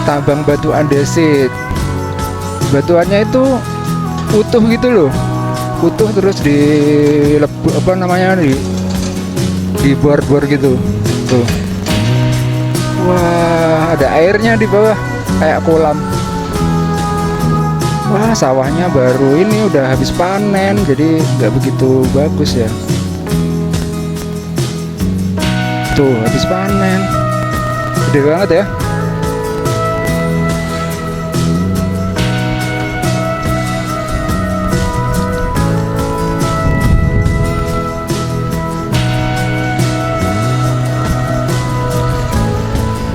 tambang batu andesit. Batuannya itu utuh gitu loh, utuh terus di apa namanya, di bor-bor gitu tuh. Wah, ada airnya di bawah kayak kolam. Wah, sawahnya baru ini udah habis panen, jadi nggak begitu bagus ya. Tuh, habis panen, gede banget ya.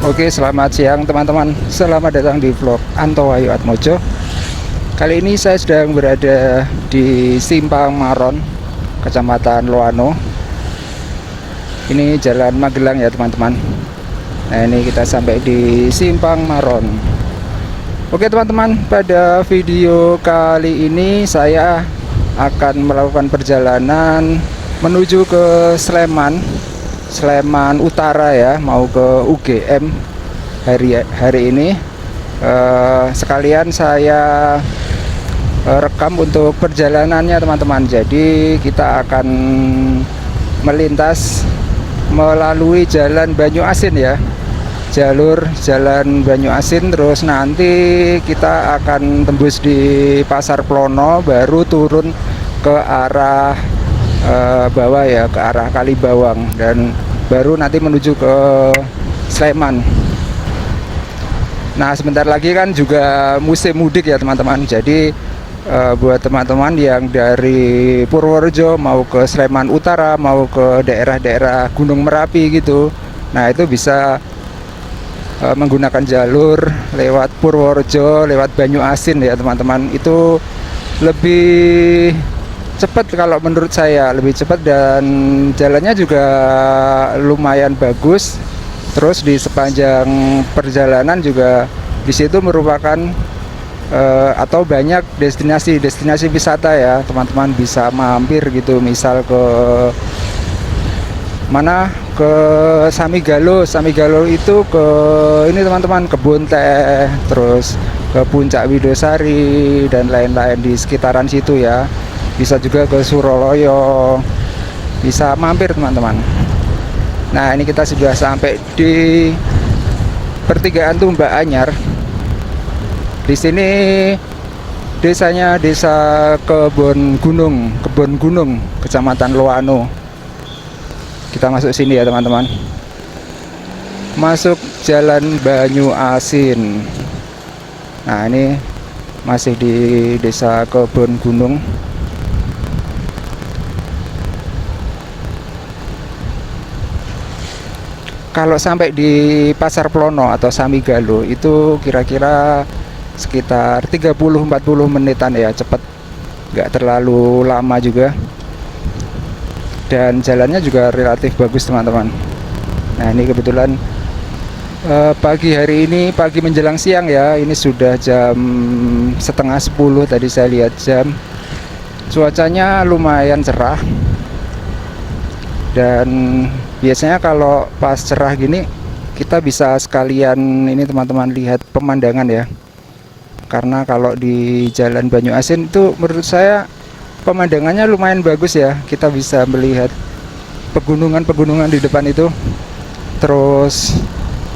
Oke, selamat siang teman-teman. Selamat datang di vlog Anto Wahyu Atmojo. Kali ini saya sedang berada di Simpang Maron, Kecamatan Loano. Ini Jalan Magelang ya teman-teman. Nah, ini kita sampai di Simpang Maron. Oke teman-teman, pada video kali ini saya akan melakukan perjalanan menuju ke Sleman Utara ya, mau ke UGM hari ini. Sekalian saya rekam untuk perjalanannya teman-teman. Jadi kita akan melintas melalui Jalan Banyu Asin ya, jalur Jalan Banyu Asin, terus nanti kita akan tembus di Pasar Plono, baru turun ke arah bawah ya, ke arah Kalibawang, dan baru nanti menuju ke Sleman. Nah, sebentar lagi kan juga musim mudik ya teman-teman. Jadi buat teman-teman yang dari Purworejo mau ke Sleman Utara, mau ke daerah-daerah Gunung Merapi gitu, nah itu bisa menggunakan jalur lewat Purworejo, lewat Banyu Asin ya teman-teman. Itu lebih cepat kalau menurut saya, lebih cepat, dan jalannya juga lumayan bagus. Terus di sepanjang perjalanan juga di situ merupakan atau banyak destinasi wisata ya teman-teman, bisa mampir gitu, misal ke mana, ke Samigalo itu ke ini teman-teman, kebun teh, terus ke Puncak Widosari dan lain-lain di sekitaran situ ya. Bisa juga ke Suroloyo, bisa mampir teman-teman. Nah, ini kita sudah sampai di pertigaan Tumbak Anyar. Di sini desanya Desa Kebon Gunung, Kecamatan Loano. Kita masuk sini ya teman-teman. Masuk Jalan Banyu Asin. Nah, ini masih di Desa Kebon Gunung. Kalau sampai di Pasar Plono atau Samigalo itu kira-kira sekitar 30-40 menitan ya, cepat, nggak terlalu lama juga, dan jalannya juga relatif bagus teman-teman. Nah, ini kebetulan pagi hari ini, pagi menjelang siang ya, ini sudah jam setengah 10 tadi saya lihat jam. Cuacanya lumayan cerah, dan biasanya kalau pas cerah gini kita bisa sekalian ini teman-teman, lihat pemandangan ya. Karena kalau di Jalan Banyu Asin itu menurut saya pemandangannya lumayan bagus ya. Kita bisa melihat pegunungan di depan itu. Terus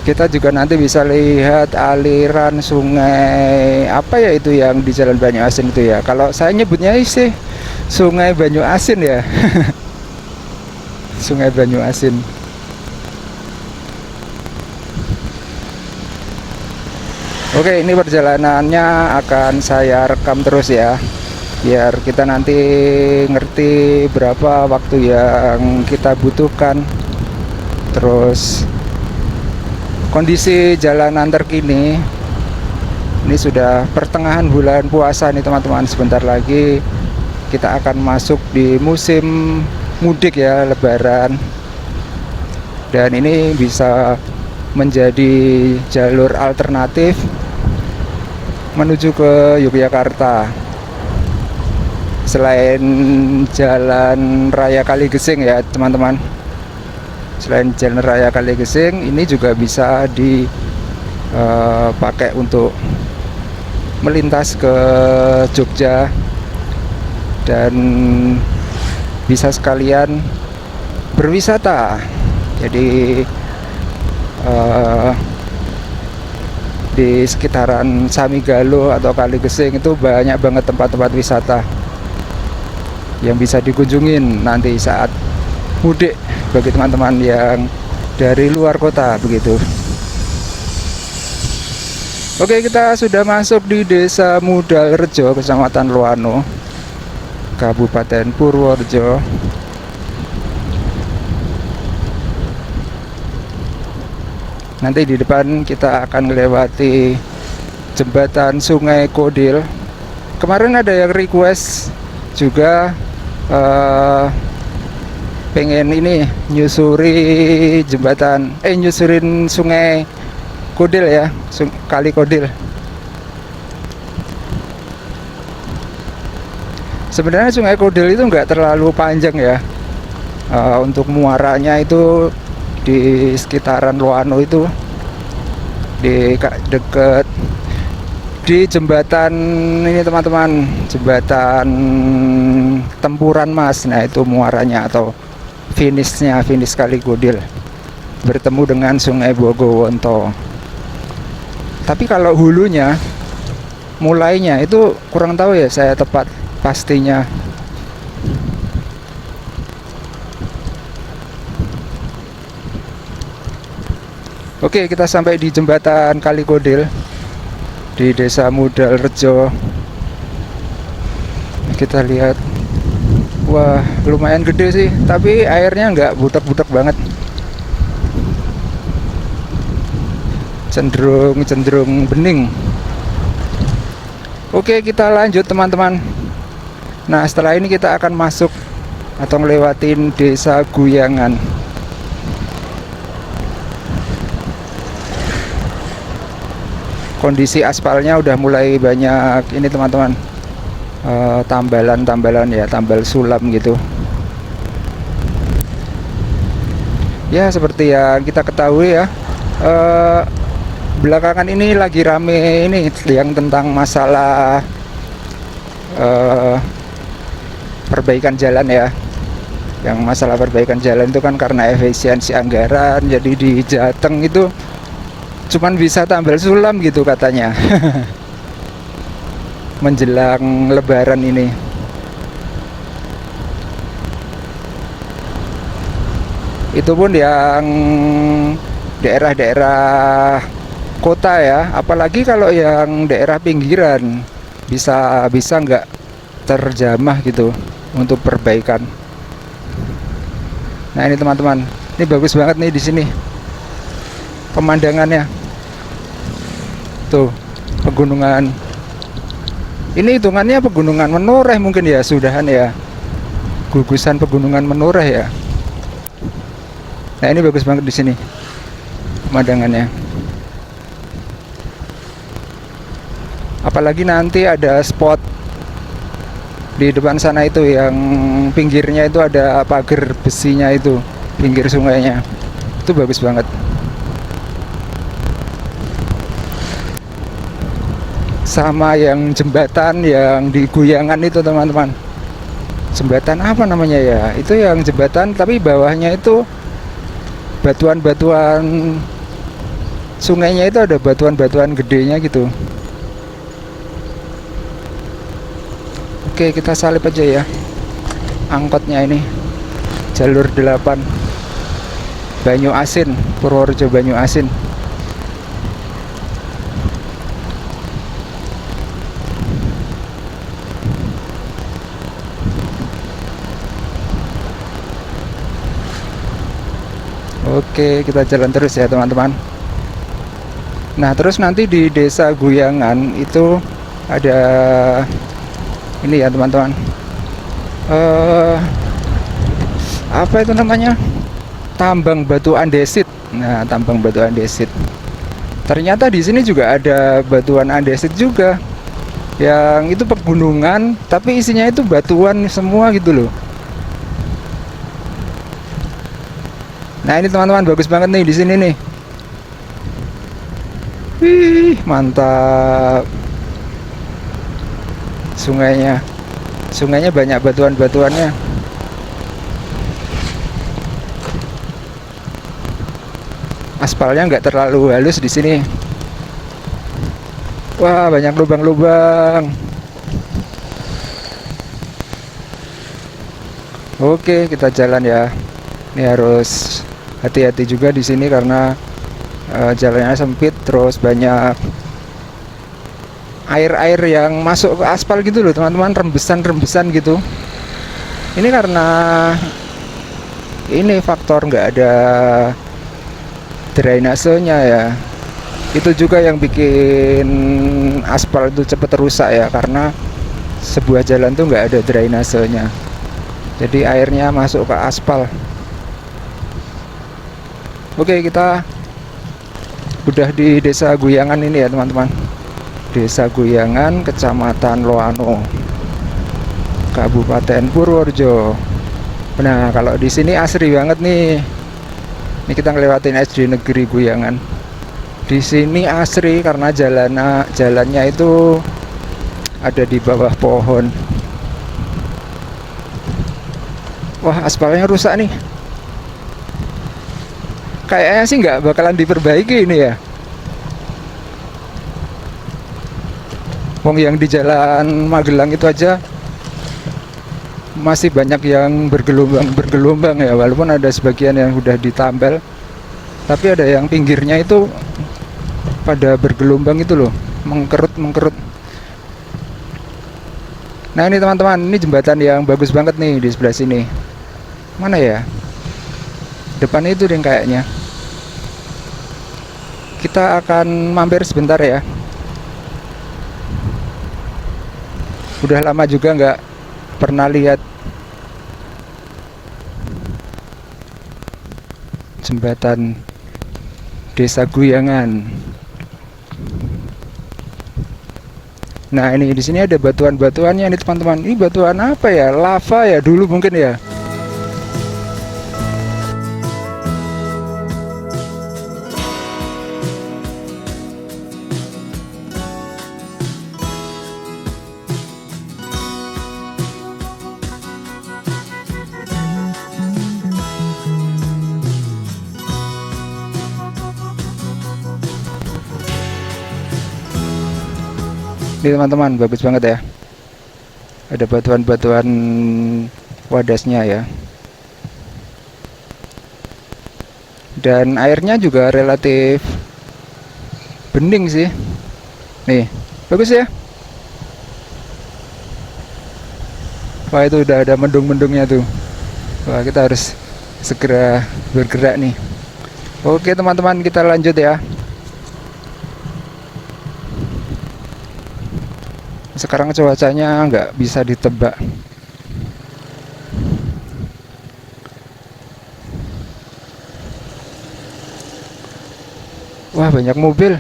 kita juga nanti bisa lihat aliran sungai apa ya itu yang di Jalan Banyu Asin itu ya. Kalau saya nyebutnya sih Sungai Banyu Asin ya. Sungai Banyu Asin. Oke, ini perjalanannya akan saya rekam terus ya, biar kita nanti ngerti berapa waktu yang kita butuhkan. Terus kondisi jalanan terkini, ini sudah pertengahan bulan puasa nih teman-teman. Sebentar lagi kita akan masuk di musim mudik ya, Lebaran, dan ini bisa menjadi jalur alternatif menuju ke Yogyakarta. Selain Jalan Raya Kaligesing ya teman-teman, selain Jalan Raya Kaligesing, ini juga bisa pakai untuk melintas ke Jogja, dan bisa sekalian berwisata. Jadi di sekitaran Samigalo atau Kali Gesing itu banyak banget tempat-tempat wisata yang bisa dikunjungin nanti saat mudik bagi teman-teman yang dari luar kota begitu. Oke, kita sudah masuk di Desa Mudalrejo, Kecamatan Loano, Kabupaten Purworejo. Nanti di depan kita akan melewati jembatan Sungai Kodil. Kemarin ada yang request juga pengen ini nyusurin Sungai Kodil ya, Kali Kodil. Sebenarnya Sungai Kodil itu nggak terlalu panjang ya. Untuk muaranya itu di sekitaran Loano itu, deket di jembatan ini teman-teman, jembatan Tempuran Mas. Nah itu muaranya atau finish Kali Kodil, bertemu dengan Sungai Bogowonto. Tapi kalau hulunya mulainya itu kurang tahu ya saya tepat pastinya. Oke, kita sampai di jembatan Kali Kodil di Desa Mudalrejo. Kita lihat, wah lumayan gede sih, tapi airnya nggak butek-butek banget, cenderung bening. Oke, kita lanjut teman-teman. Nah setelah ini kita akan masuk atau ngelewatin Desa Guyangan. Kondisi aspalnya udah mulai banyak ini teman-teman, tambalan ya, tambal sulam gitu ya. Seperti yang kita ketahui ya, belakangan ini lagi rame ini yang tentang masalah perbaikan jalan ya. Yang masalah perbaikan jalan itu kan karena efisiensi anggaran, jadi di Jateng itu cuman bisa tambal sulam gitu katanya. Menjelang Lebaran ini. Itu pun yang daerah-daerah kota ya, apalagi kalau yang daerah pinggiran bisa nggak terjamah gitu untuk perbaikan. Nah ini teman-teman, ini bagus banget nih di sini pemandangannya. Tuh, pegunungan. Ini hitungannya pegunungan Menoreh mungkin ya, sudahan ya. Gugusan pegunungan Menoreh ya. Nah, ini bagus banget di sini pemandangannya. Apalagi nanti ada spot di depan sana itu yang pinggirnya itu ada pagar besinya itu, pinggir sungainya. Itu bagus banget. Sama yang jembatan yang di Guyangan itu teman-teman, jembatan apa namanya ya, itu yang jembatan tapi bawahnya itu batuan-batuan, sungainya itu ada batuan-batuan gedenya gitu. Oke, kita salip aja ya angkotnya ini, jalur 8 Banyu Asin, Purworejo Banyu Asin. Oke, kita jalan terus ya teman-teman. Nah terus nanti di Desa Guyangan itu ada ini ya teman-teman, apa itu namanya, tambang batu andesit. Nah tambang batu andesit, ternyata di sini juga ada batuan andesit juga, yang itu pegunungan tapi isinya itu batuan semua gitu loh. Nah ini teman-teman bagus banget nih di sini nih. Wih, mantap. Sungainya. Sungainya banyak batuan-batuannya. Aspalnya nggak terlalu halus di sini. Wah, banyak lubang-lubang. Oke, kita jalan ya. Ini harus hati-hati juga di sini karena jalannya sempit, terus banyak air-air yang masuk ke aspal gitu loh, teman-teman, rembesan-rembesan gitu. Ini karena ini faktor nggak ada drainasenya ya. Itu juga yang bikin aspal itu cepet rusak ya, karena sebuah jalan tuh nggak ada drainasenya, jadi airnya masuk ke aspal. Oke, kita udah di Desa Guyangan ini ya teman-teman. Desa Guyangan, Kecamatan Loano, Kabupaten Purworejo. Nah, kalau di sini asri banget nih. Ini kita ngelewatin SD Negeri Guyangan. Di sini asri karena jalannya itu ada di bawah pohon. Wah, aspalnya rusak nih. Kayaknya sih nggak bakalan diperbaiki ini ya. Wong yang di Jalan Magelang itu aja masih banyak yang bergelombang ya, walaupun ada sebagian yang udah ditambal, tapi ada yang pinggirnya itu pada bergelombang itu loh, mengkerut. Nah ini teman-teman, ini jembatan yang bagus banget nih di sebelah sini. Mana ya? Depan itu deh kayaknya. Kita akan mampir sebentar ya. Udah lama juga nggak pernah lihat jembatan Desa Guyangan. Nah ini di sini ada batuan-batuannya nih teman-teman. Ini batuan apa ya? Lava ya dulu mungkin ya. Ini teman-teman, bagus banget ya. Ada batuan-batuan wadasnya ya. Dan airnya juga relatif bening sih. Nih, bagus ya. Wah, itu udah ada mendung-mendungnya tuh. Wah, kita harus segera bergerak nih. Oke teman-teman, kita lanjut ya. Sekarang cuacanya nggak bisa ditebak. Wah, banyak mobil.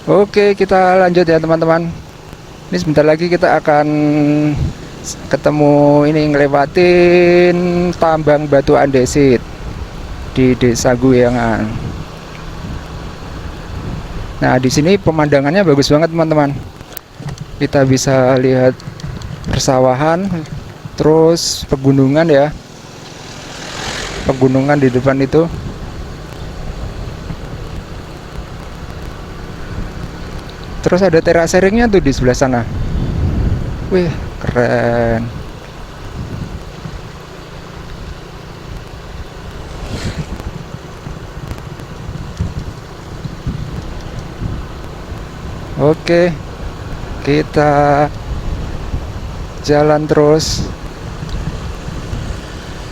Oke, kita lanjut ya teman-teman. Ini sebentar lagi kita akan ketemu ini, ngelewatin tambang batu andesit di Desa Guyangan. Nah, di sini pemandangannya bagus banget teman-teman. Kita bisa lihat persawahan, terus pegunungan ya. Pegunungan di depan itu. Terus ada terasering-nya tuh di sebelah sana. Wih, keren. Oke, kita jalan terus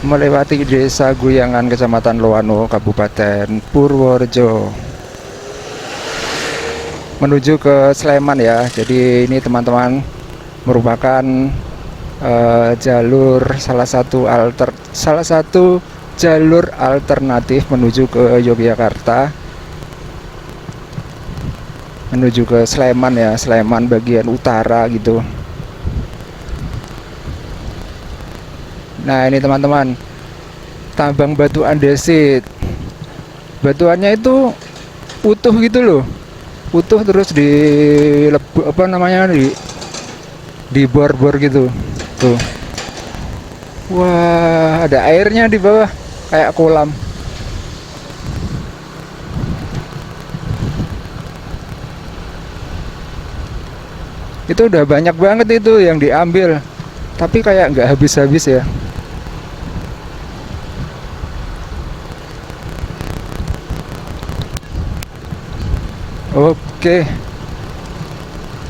melewati Desa Guyangan, Kecamatan Loano, Kabupaten Purworejo, menuju ke Sleman ya. Jadi ini teman-teman merupakan salah satu jalur alternatif menuju ke Yogyakarta, menuju ke Sleman ya, Sleman bagian utara gitu. Nah ini teman-teman, tambang batu andesit. Batuannya itu utuh gitu loh, utuh terus di apa namanya, di bor-bor gitu tuh. Wah, ada airnya di bawah kayak kolam. Itu udah banyak banget itu yang diambil, tapi kayak nggak habis-habis ya. Oke,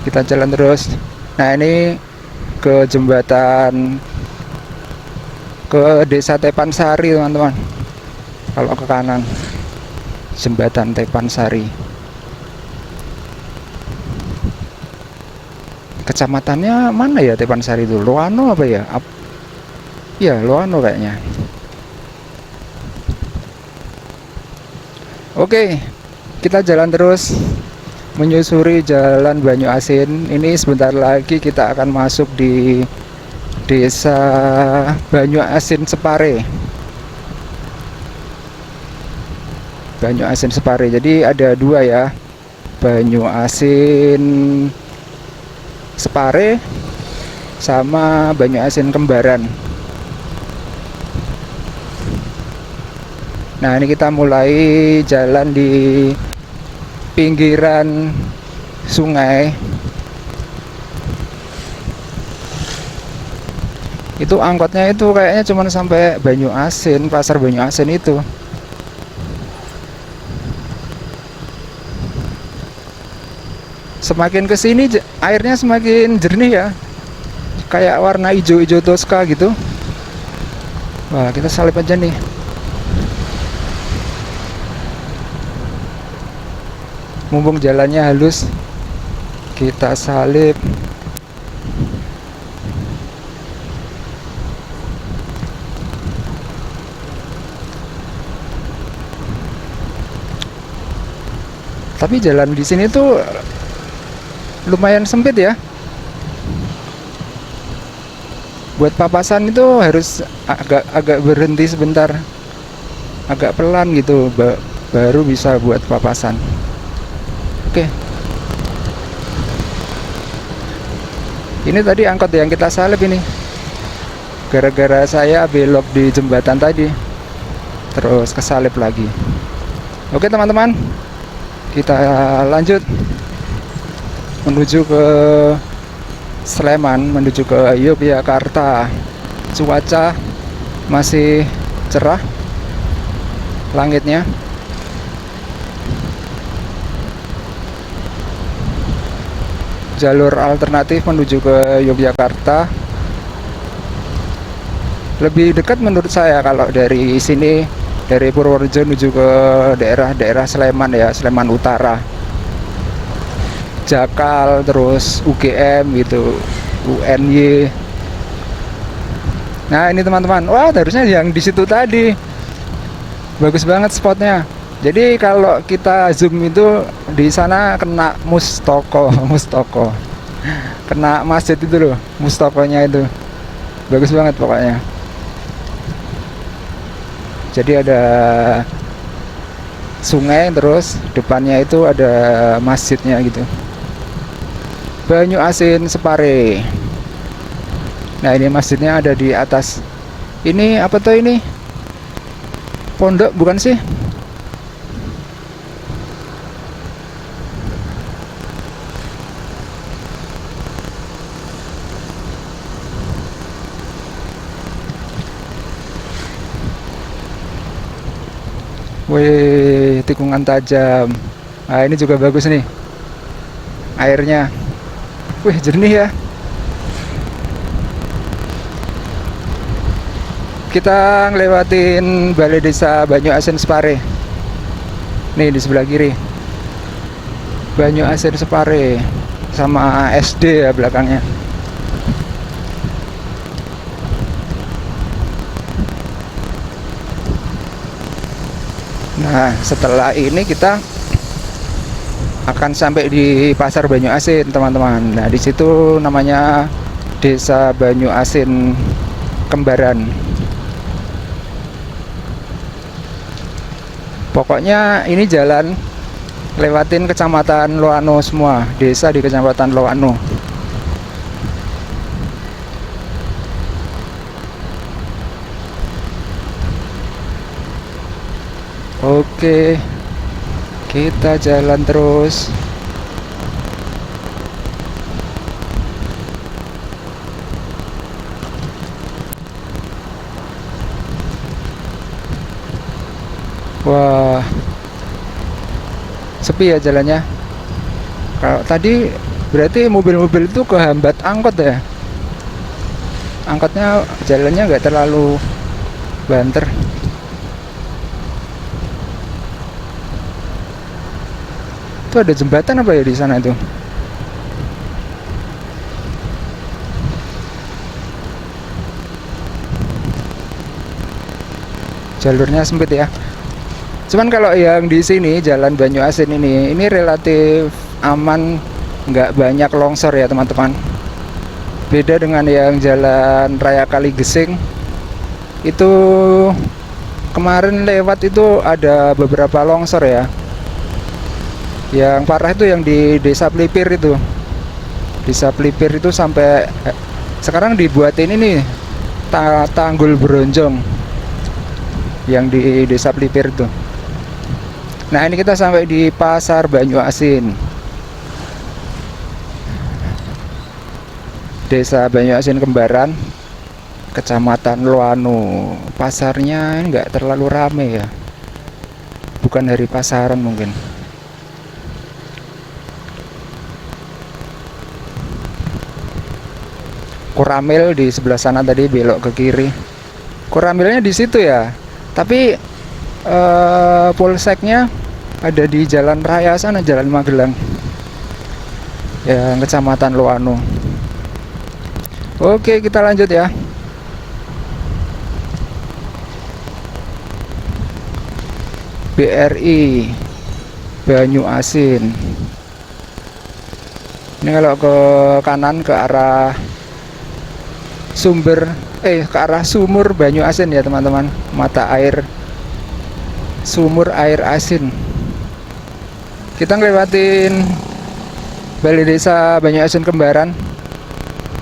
kita jalan terus. Nah, ini ke jembatan ke Desa Tepansari, teman-teman. Kalau ke kanan, jembatan Tepansari. Kecamatannya mana ya Tepansari itu? Loano apa ya? Ya, Loano kayaknya. Oke, kita jalan terus menyusuri jalan Banyu Asin. Ini sebentar lagi kita akan masuk di Desa Banyu Asin Separe. Banyu Asin Separe. Jadi ada dua ya, Banyu Asin Separe sama Banyu Asin Kembaran. Nah, ini kita mulai jalan di pinggiran sungai. Itu angkotnya itu kayaknya cuma sampai Banyu Asin, pasar Banyu Asin itu. Semakin kesini airnya semakin jernih ya, kayak warna hijau-hijau toska gitu. Wah, kita salip aja nih. Mumpung jalannya halus, kita salip. Tapi jalan di sini tuh lumayan sempit ya. Buat papasan itu harus agak berhenti sebentar, agak pelan gitu, baru bisa buat papasan. Oke. Ini tadi angkot yang kita salip ini. Gara-gara saya belok di jembatan tadi, terus kesalip lagi. Oke teman-teman, kita lanjut menuju ke Sleman, menuju ke Yogyakarta. Cuaca masih cerah, langitnya. Jalur alternatif menuju ke Yogyakarta lebih dekat menurut saya kalau dari sini, dari Purworejo menuju ke daerah-daerah Sleman ya, Sleman Utara, Jakal, terus UGM gitu, UNY. Nah, ini teman-teman, wah harusnya yang di situ tadi, bagus banget spotnya. Jadi kalau kita zoom itu di sana kena Mustoko, Mustoko, kena masjid itu loh, Mustokonya itu, bagus banget pokoknya. Jadi ada sungai, terus depannya itu ada masjidnya gitu. Banyu Asin Separe. Nah, ini masjidnya ada di atas. Ini apa tuh ini? Pondok bukan sih? Wih, tikungan tajam. Nah, ini juga bagus nih airnya. Wih, jernih ya. Kita ngelewatin Balai Desa Banyu Asin Separe. Nih di sebelah kiri, Banyu Asin Separe, sama SD ya belakangnya. Nah, setelah ini kita akan sampai di Pasar Banyu Asin, teman-teman. Nah, di situ namanya Desa Banyu Asin Kembaran. Pokoknya ini jalan lewatin kecamatan Loano semua, desa di kecamatan Loano. Oke, kita jalan terus. Wah, sepi ya jalannya. Kalau tadi berarti mobil-mobil itu kehambat angkot ya. Angkotnya jalannya nggak terlalu banter. Itu ada jembatan apa ya di sana itu? Jalurnya sempit ya. Cuman kalau yang di sini Jalan Banyuasin ini relatif aman, nggak banyak longsor ya teman-teman. Beda dengan yang Jalan Raya Kaligesing, itu kemarin lewat itu ada beberapa longsor ya. Yang parah itu yang di Desa Pelipir itu. Desa Pelipir itu sampai sekarang dibuatin ini tanggul Bronjong yang di Desa Pelipir itu. Nah, ini kita sampai di Pasar Banyuasin, Desa Banyuasin Kembaran, Kecamatan Loano. Pasarnya nggak terlalu rame ya, bukan hari pasaran mungkin. Koramil di sebelah sana tadi, belok ke kiri. Koramilnya di situ ya, tapi polseknya ada di jalan raya sana, Jalan Magelang, yang Kecamatan Loano. Oke, kita lanjut ya. BRI Banyuasin. Ini kalau ke kanan ke arah ke arah sumur Banyuasin ya teman-teman, mata air sumur air asin. Kita ngelewatin Balai Desa Banyuasin Kembaran.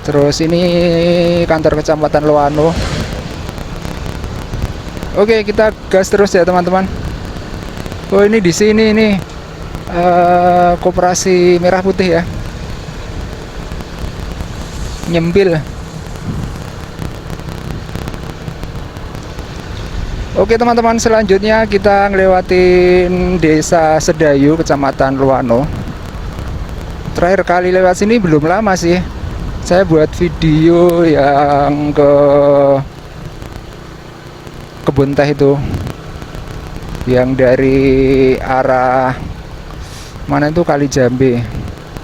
Terus ini kantor Kecamatan Loano. Oke, kita gas terus ya teman-teman. Oh, ini di sini ini Koperasi Merah Putih ya. Nyempil. Oke teman-teman, selanjutnya kita ngelewatin Desa Sedayu, Kecamatan Loano. Terakhir kali lewat sini belum lama sih. Saya buat video yang ke Kebun Teh itu, yang dari arah mana itu, Kali Jambe.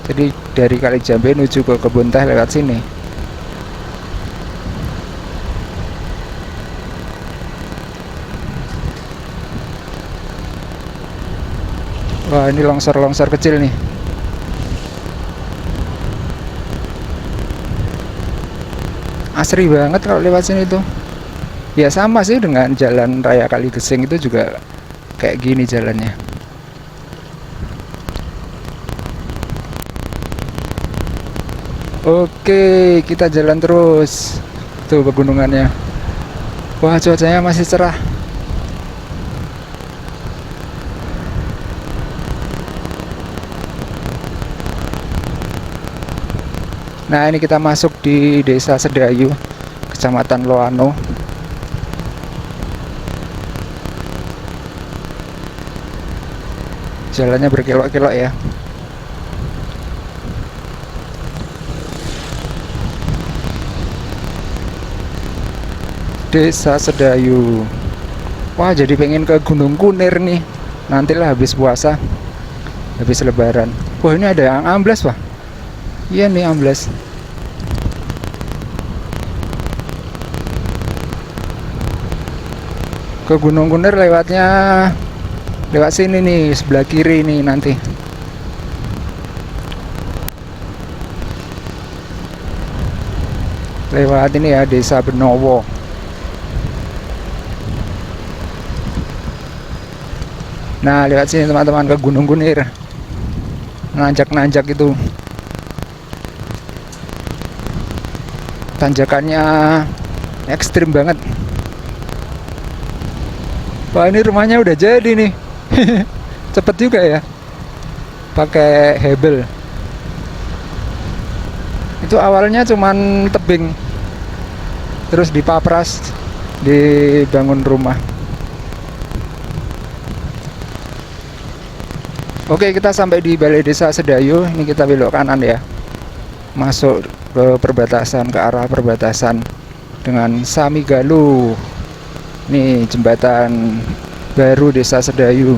Jadi dari Kali Jambe menuju ke Kebun Teh lewat sini. Wah, ini longsor-longsor kecil nih. Asri banget kalau lewat sini tuh. Ya sama sih dengan Jalan Raya Kaligesing, itu juga kayak gini jalannya. Oke, kita jalan terus. Tuh pegunungannya. Wah, cuacanya masih cerah. Nah, ini kita masuk di Desa Sedayu, Kecamatan Loano. Jalannya berkelok-kelok ya. Desa Sedayu. Wah, jadi pengen ke Gunung Kunir nih. Nantilah habis puasa, habis lebaran. Wah, ini ada yang amblas, Pak. Iya nih, amblas. Ke Gunung Kunir lewatnya lewat sini nih, sebelah kiri nih nanti. Lewat ini ya, Desa Benowo. Nah, lewat sini teman-teman ke Gunung Kunir. Nanjak-nanjak itu. Tanjakannya ekstrim banget. Wah, ini rumahnya udah jadi nih. Cepet juga ya. Pakai hebel. Itu awalnya cuman tebing. Terus dipapras, dibangun rumah. Oke, kita sampai di Balai Desa Sedayu. Ini kita belok kanan ya. Masuk ke perbatasan, ke arah perbatasan dengan Samigaluh. Nih jembatan baru Desa Sedayu.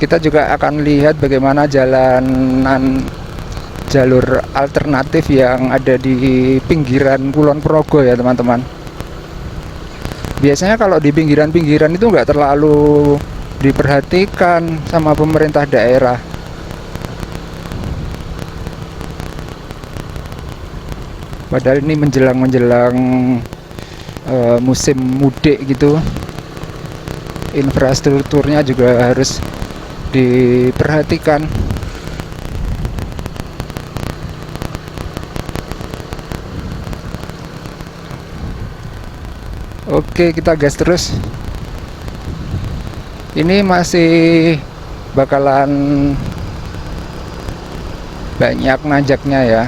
Kita juga akan lihat bagaimana jalanan jalur alternatif yang ada di pinggiran Kulon Progo ya teman-teman. Biasanya kalau di pinggiran-pinggiran itu nggak terlalu diperhatikan sama pemerintah daerah. Padahal ini menjelang musim mudik gitu, infrastrukturnya juga harus diperhatikan. Oke, kita gas terus. Ini masih bakalan banyak nanjaknya ya.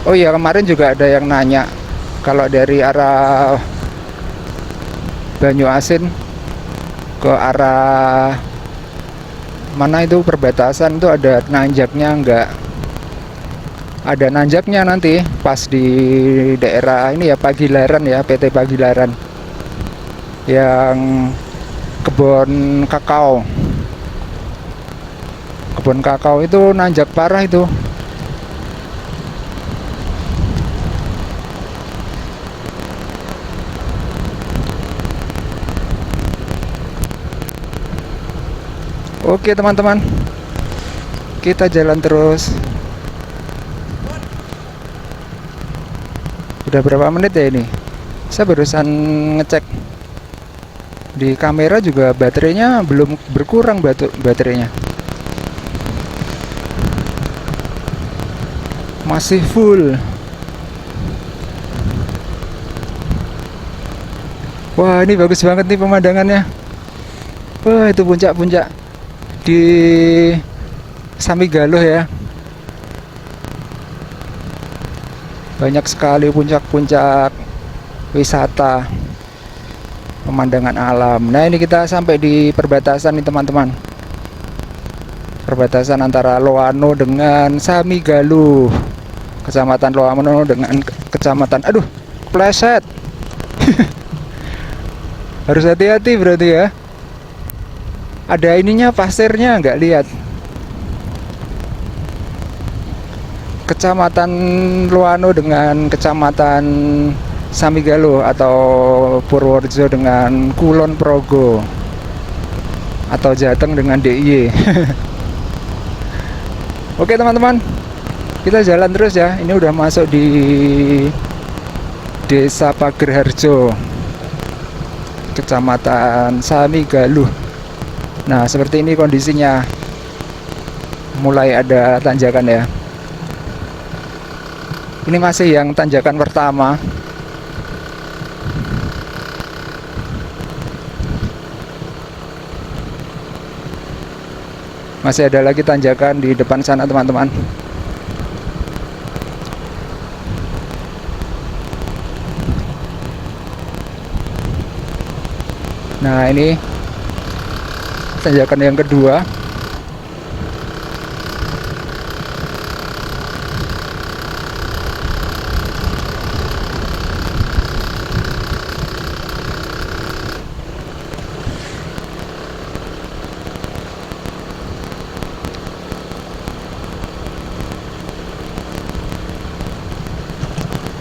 Oh iya, kemarin juga ada yang nanya kalau dari arah Banyuasin ke arah mana itu perbatasan itu ada nanjaknya enggak? Ada nanjaknya nanti pas di daerah ini ya Pagilaran ya, PT Pagilaran yang kebun kakao. Kebun kakao itu nanjak parah itu. Oke teman-teman, kita jalan terus. Udah berapa menit ya ini? Saya barusan ngecek di kamera juga baterainya belum berkurang baterainya. Masih full. Wah, ini bagus banget nih pemandangannya. Wah, itu puncak-puncak di Samigaluh ya. Banyak sekali puncak-puncak wisata, pemandangan alam. Nah, ini kita sampai di perbatasan nih teman-teman. Perbatasan antara Loano dengan Samigaluh. Kecamatan Loano dengan kecamatan, aduh, pleset. Harus hati-hati berarti ya. Ada ininya, pasirnya nggak lihat. Kecamatan Loano dengan kecamatan Samigaluh atau Purworejo dengan Kulon Progo atau Jateng dengan DIY. Oke teman-teman, kita jalan terus ya. Ini udah masuk di Desa Pagerharjo, Kecamatan Samigaluh. Nah, seperti ini kondisinya. Mulai ada tanjakan ya. Ini masih yang tanjakan pertama. Masih ada lagi tanjakan di depan sana teman-teman. Nah, ini tanjakan yang kedua.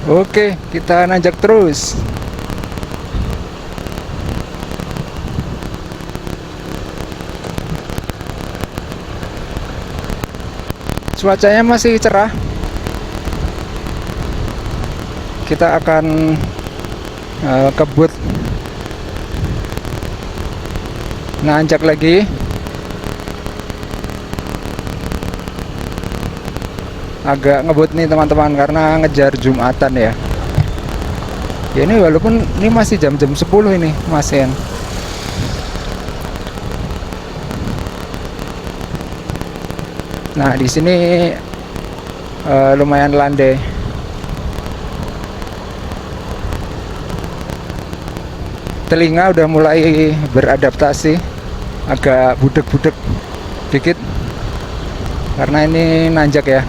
Oke, kita nanjak terus. Cuacanya masih cerah. kita akan kebut nanjak lagi. Agak ngebut nih teman-teman karena ngejar Jumatan ya. Ya ini walaupun ini masih jam-jam 10 ini masih. Nah di sini lumayan landai. Telinga udah mulai beradaptasi, agak budek-budek dikit karena ini nanjak ya.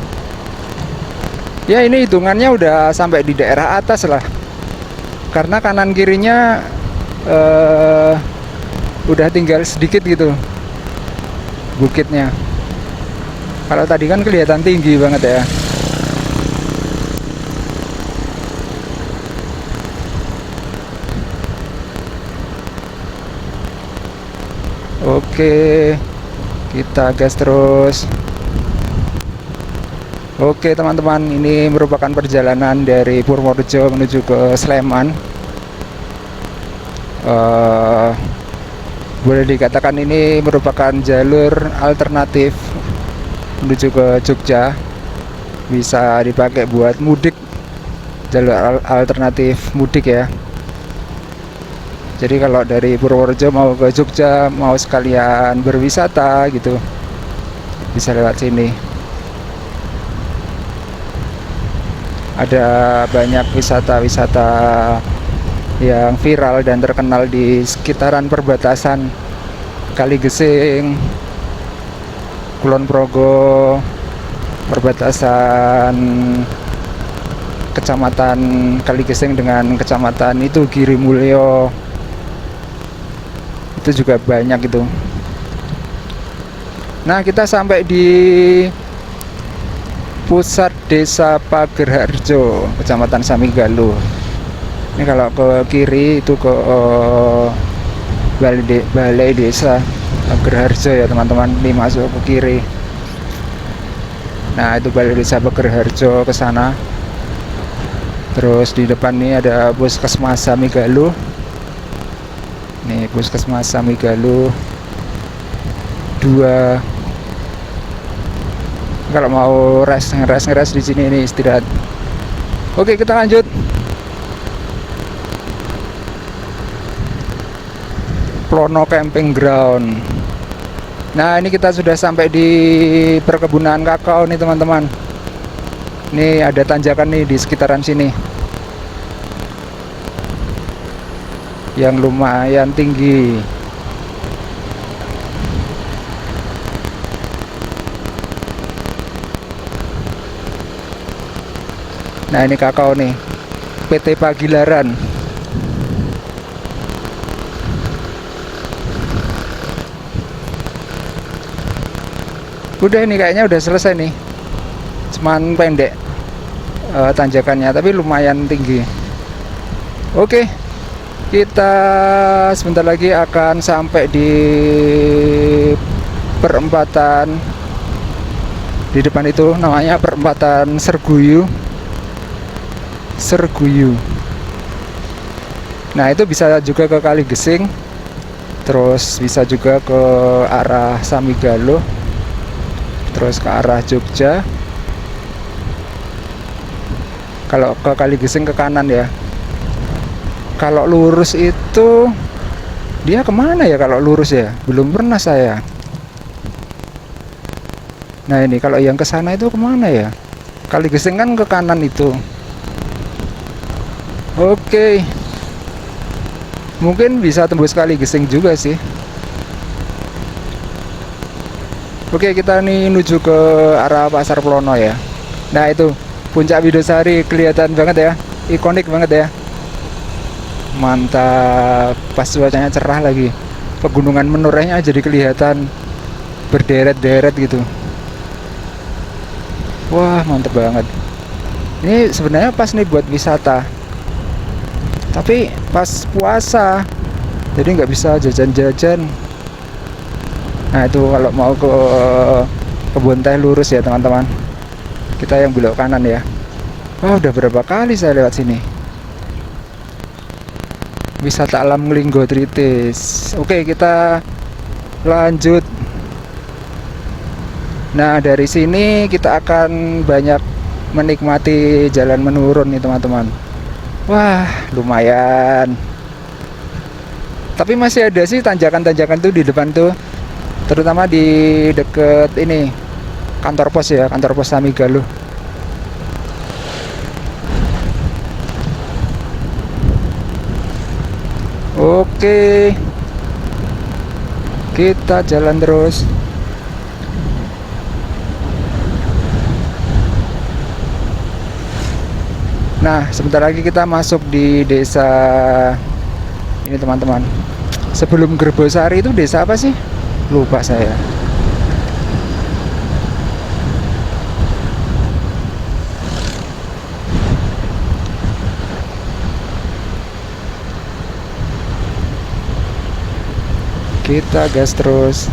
Ya ini hitungannya udah sampai di daerah atas lah, karena kanan kirinya udah tinggal sedikit gitu bukitnya. Kalau tadi kan kelihatan tinggi banget ya. Oke, kita gas terus. Oke teman-teman, ini merupakan perjalanan dari Purworejo menuju ke Sleman. Boleh dikatakan ini merupakan jalur alternatif menuju ke Jogja. Bisa dipakai buat mudik, jalur alternatif mudik ya. Jadi kalau dari Purworejo mau ke Jogja, mau sekalian berwisata gitu, bisa lewat sini. Ada banyak wisata-wisata yang viral dan terkenal di sekitaran perbatasan Kaligesing, Kulon Progo, perbatasan kecamatan Kaligesing dengan kecamatan itu Girimulyo. Itu juga banyak gitu. Nah kita sampai di pusat desa Pagerharjo, kecamatan Samigaluh. Ini kalau ke kiri itu ke balai desa Pagerharjo ya teman-teman. Ini masuk ke kiri. Nah itu balai desa Pagerharjo, ke sana. Terus di depan ini ada Puskesmas Samigaluh. Nih Puskesmas Samigaluh 2. Kalau mau ngeres di sini ini istirahat. Oke, kita lanjut. Plono Camping Ground. Nah, ini kita sudah sampai di perkebunan kakao nih, teman-teman. Ini ada tanjakan nih di sekitaran sini. Yang lumayan tinggi. Nah ini kakao nih, PT Pagilaran. Udah ini kayaknya udah selesai nih, cuman pendek tanjakannya tapi lumayan tinggi. Oke, kita sebentar lagi akan sampai di perempatan. Di depan itu namanya perempatan Serguyu. Nah itu bisa juga ke Kaligesing, terus bisa juga ke arah Samigaluh, terus ke arah Jogja. Kalau ke Kaligesing ke kanan ya. Kalau lurus itu dia kemana ya? Kalau lurus ya belum pernah saya. Nah ini kalau yang ke sana itu kemana ya? Kaligesing kan ke kanan itu. Oke, mungkin bisa tembus Kaligesing juga sih. Oke, kita nih menuju ke arah Pasar Plono ya. Nah itu Puncak Widosari kelihatan banget ya, ikonik banget ya. Mantap, pas cuacanya cerah lagi, pegunungan menorehnya jadi kelihatan berderet-deret gitu. Wah mantep banget. Ini sebenarnya pas nih buat wisata, tapi pas puasa jadi nggak bisa jajan-jajan. Nah itu kalau mau ke kebun teh lurus ya teman-teman, kita yang belok kanan ya. Wah, udah berapa kali saya lewat sini. Wisata alam Linggo Tritis. Oke, kita lanjut. Nah, dari sini kita akan banyak menikmati jalan menurun nih teman-teman. Wah, lumayan. Tapi masih ada sih tanjakan-tanjakan tuh di depan tuh. Terutama di deket ini kantor pos ya, kantor pos Samigaluh. Oke, kita jalan terus. Nah, sebentar lagi kita masuk di desa ini teman-teman. Sebelum Gerbosari itu desa apa sih? Lupa saya. Kita gas terus.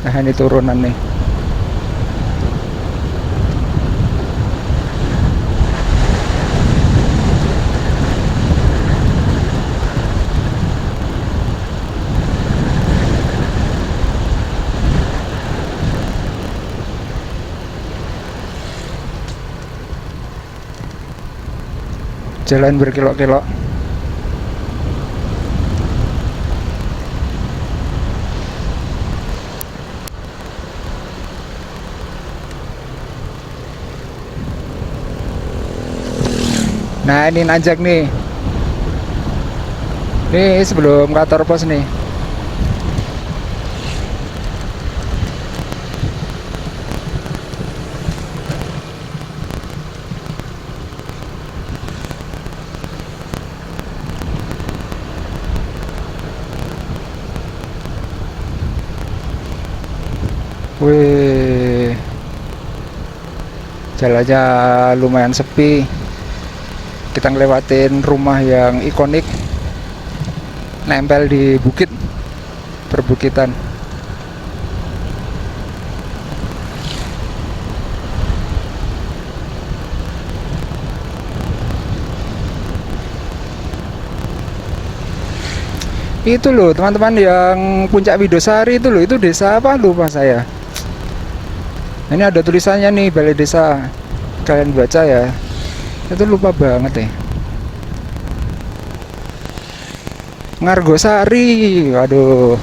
Nah, ini turunan nih. Jalan berkelok-kelok. Nah, ini nanjak nih. Ini sebelum kantor pos nih. Wih, jalannya lumayan sepi. Kita ngelewatin rumah yang ikonik, nempel di bukit, perbukitan. Itu loh teman-teman yang Puncak Widosari itu loh, itu desa apa lupa saya. Ini ada tulisannya nih, Balai Desa. Kalian baca ya. Itu lupa banget ya. Ngargosari. Waduh.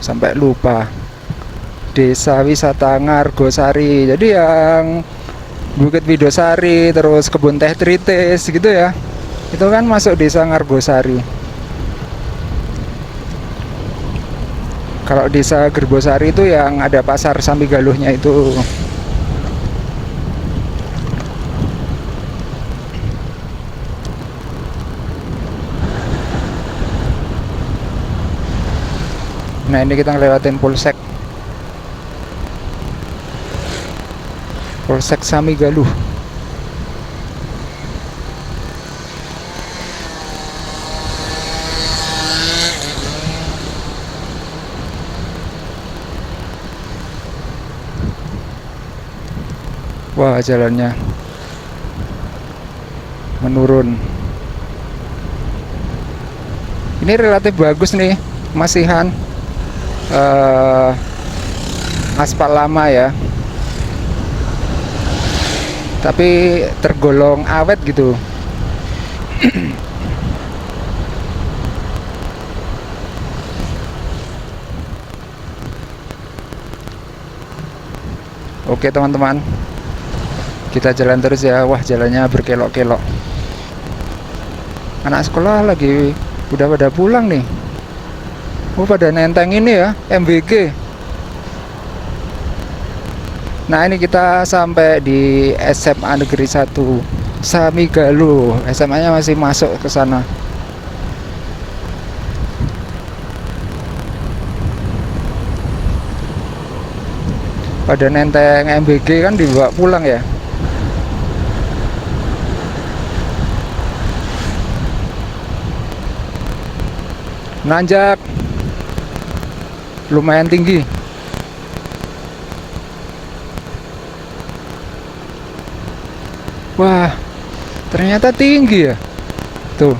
Sampai lupa. Desa Wisata Ngargosari. Jadi yang Bukit Widosari, terus Kebun Teh Tritis gitu ya. Itu kan masuk Desa Ngargosari. Kalau desa Gerbosari itu yang ada pasar Samigaluhnya itu. Nah, ini kita ngelewatin Polsek Samigaluh. Wah, jalannya menurun. Ini relatif bagus nih, masihan aspal lama ya, tapi tergolong awet gitu. Oke teman-teman, kita jalan terus ya. Wah, jalannya berkelok-kelok. Anak sekolah lagi udah pada pulang nih. Oh, pada nenteng ini ya, MBG. Nah, ini kita sampai di SMA Negeri 1 Samigaluh. SMA-nya masih masuk ke sana. Pada nenteng MBG kan dibawa pulang ya. nanjak lumayan tinggi. Wah, ternyata tinggi ya. Tuh.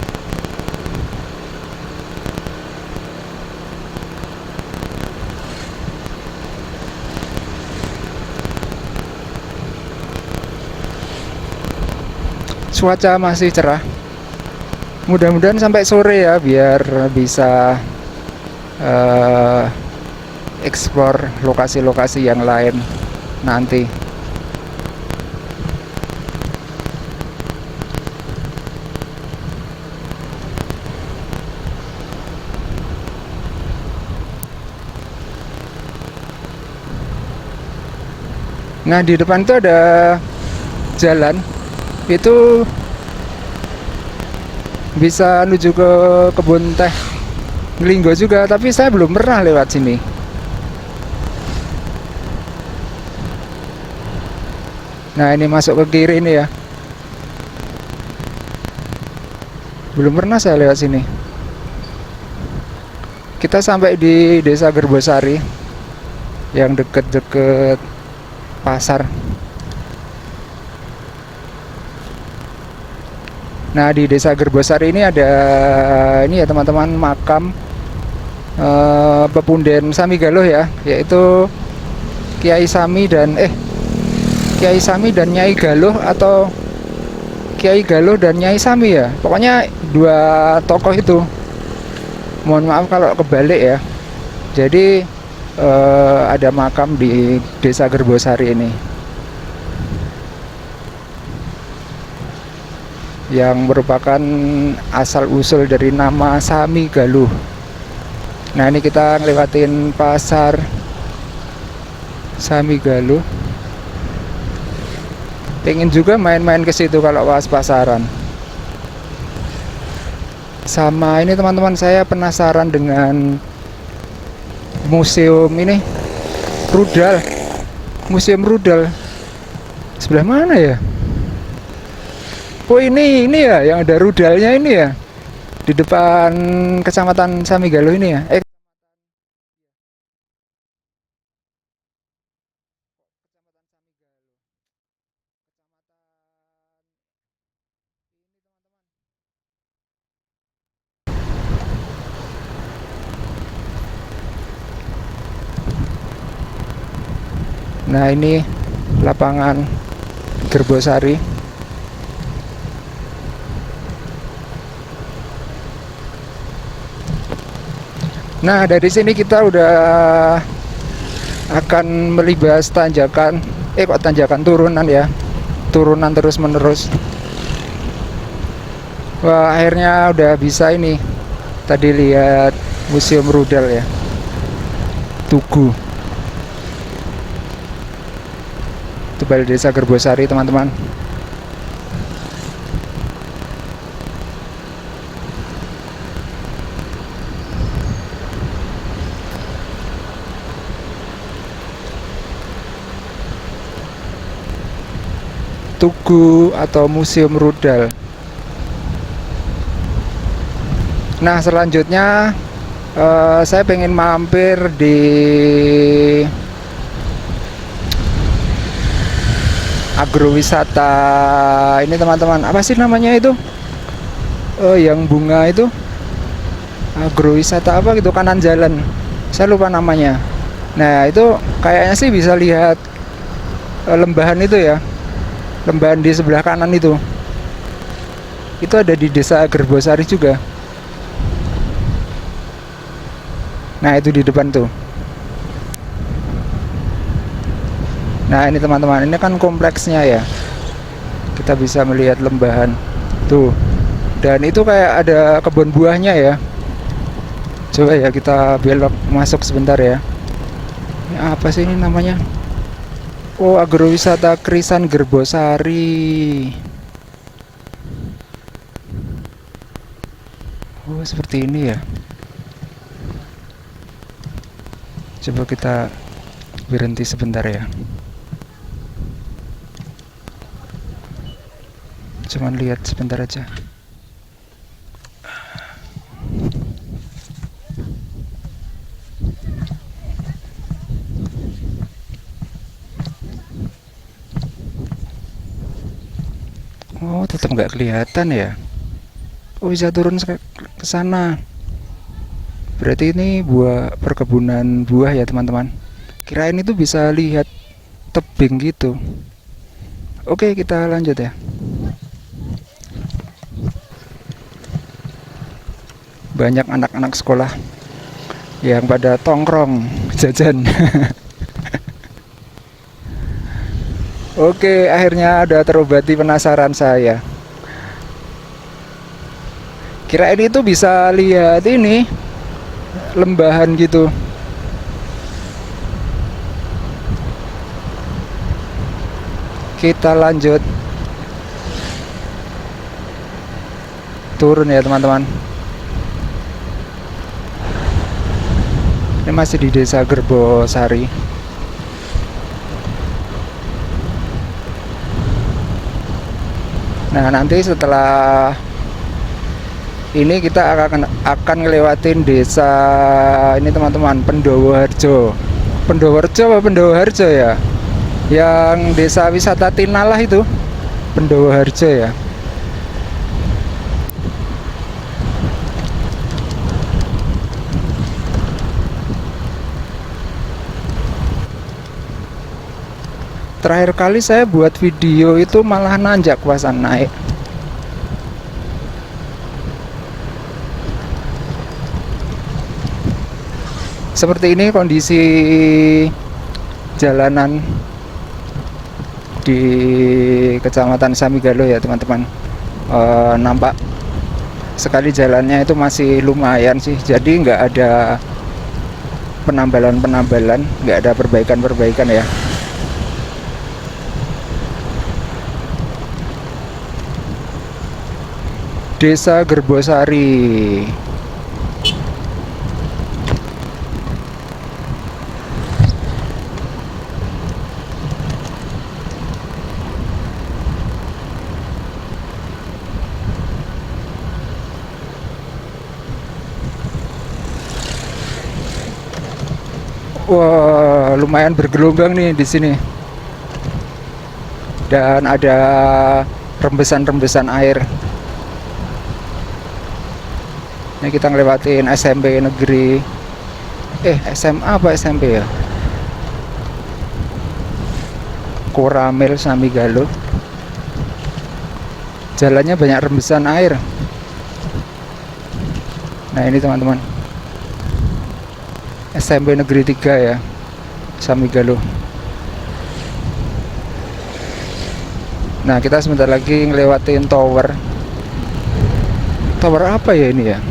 Cuaca masih cerah. Mudah-mudahan sampai sore ya, biar bisa explore lokasi-lokasi yang lain nanti. Nah, di depan itu ada jalan, itu bisa menuju ke kebun teh Linggo juga, tapi saya belum pernah lewat sini. Nah, ini masuk ke kiri ini ya. Belum pernah saya lewat sini. Kita sampai di Desa Gerbosari yang deket-deket pasar. Nah, di Desa Gerbosari ini ada ini ya teman-teman, makam Pepunden Sami Galuh ya, yaitu Kiai Sami dan Kiai Sami dan Nyai Galuh, atau Kiai Galuh dan Nyai Sami ya. Pokoknya dua tokoh itu. Mohon maaf kalau kebalik ya. Jadi ada makam di Desa Gerbosari ini yang merupakan asal usul dari nama Sami Galuh. Nah, ini kita ngelewatin pasar Sami Galuh. Pengen juga main-main ke situ kalau pas pasaran. Sama ini teman-teman, saya penasaran dengan museum ini, rudal. Museum rudal. Sebelah mana ya? Oh, ini ya yang ada rudalnya ini ya. Di depan Kecamatan Sami Galuh ini ya. Nah, ini lapangan Gerbosari. Nah, dari sini kita udah akan melibas tanjakan, kok tanjakan, turunan ya. Turunan terus menerus. Wah, akhirnya udah bisa ini. Tadi lihat museum rudal ya. Tugu. Itu Balai Desa Gerbosari teman-teman. Tugu atau museum rudal. Nah, selanjutnya saya pengen mampir di agrowisata ini teman-teman. Apa sih namanya itu? Yang bunga itu, agrowisata apa gitu, kanan jalan. Saya lupa namanya. Nah, itu kayaknya sih bisa lihat lembahan itu ya. Lembahan di sebelah kanan itu. Itu ada di Desa Gerbosari juga. Nah, itu di depan tuh. Nah, ini teman-teman, ini kan kompleksnya ya. Kita bisa melihat lembahan tuh. Dan itu kayak ada kebun buahnya ya. Coba ya kita belok masuk sebentar ya. Ini apa sih ini namanya? Oh, agrowisata Krisan Gerbosari. Oh, seperti ini ya. Coba kita berhenti sebentar ya. Cuman lihat sebentar aja. Oh, tetap nggak kelihatan ya. Oh, bisa turun ke sana. Berarti ini buah perkebunan buah ya teman-teman. Kirain itu bisa lihat tebing gitu. Oke, kita lanjut ya. Banyak anak-anak sekolah yang pada tongkrong jajan. Oke, akhirnya ada terobati penasaran saya. Kirain itu bisa lihat ini lembahan gitu. Kita lanjut turun ya teman-teman. Ini masih di Desa Gerbosari. Nah, nanti setelah ini kita akan ngelewatin desa ini teman-teman, Pendowoharjo. Pendowoharjo apa Pendowoharjo ya? Yang desa wisata Tinalah itu, Pendowoharjo ya. Terakhir kali saya buat video itu malah nanjak pas naik. Seperti ini kondisi jalanan di Kecamatan Samigalo ya teman-teman. Nampak sekali jalannya itu masih lumayan sih, jadi nggak ada penambalan, nggak ada perbaikan ya. Desa Gerbosari. Wah, lumayan bergelombang nih di sini. Dan ada rembesan-rembesan air. Ini kita ngelewatin SMP negeri. SMA apa SMP ya? Koramil Samigalo. Jalannya banyak rembesan air. Nah, ini teman-teman. SMP Negeri 3 ya, Samigalo. Nah, kita sebentar lagi ngelewatin tower. Tower apa ya ini ya?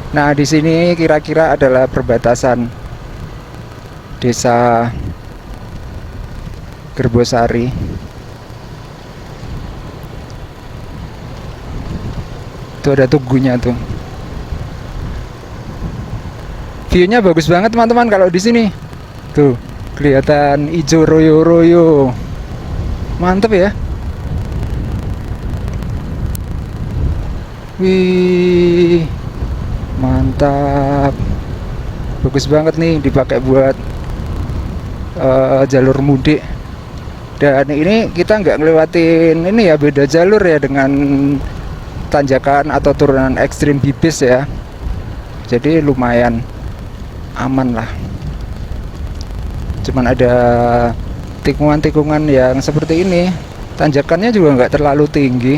Nah, di sini kira-kira adalah perbatasan Desa Gerbosari. Tuh ada tugunya tuh. View-nya bagus banget teman-teman kalau di sini. Tuh, kelihatan hijau royo-royo. Mantep ya. Wih, mantap. Bagus banget nih, dipakai buat jalur mudik. Dan ini kita nggak ngelewatin ini ya, beda jalur ya dengan tanjakan atau turunan ekstrim bibis ya. Jadi lumayan aman lah. Cuman ada tikungan-tikungan yang seperti ini. Tanjakannya juga nggak terlalu tinggi.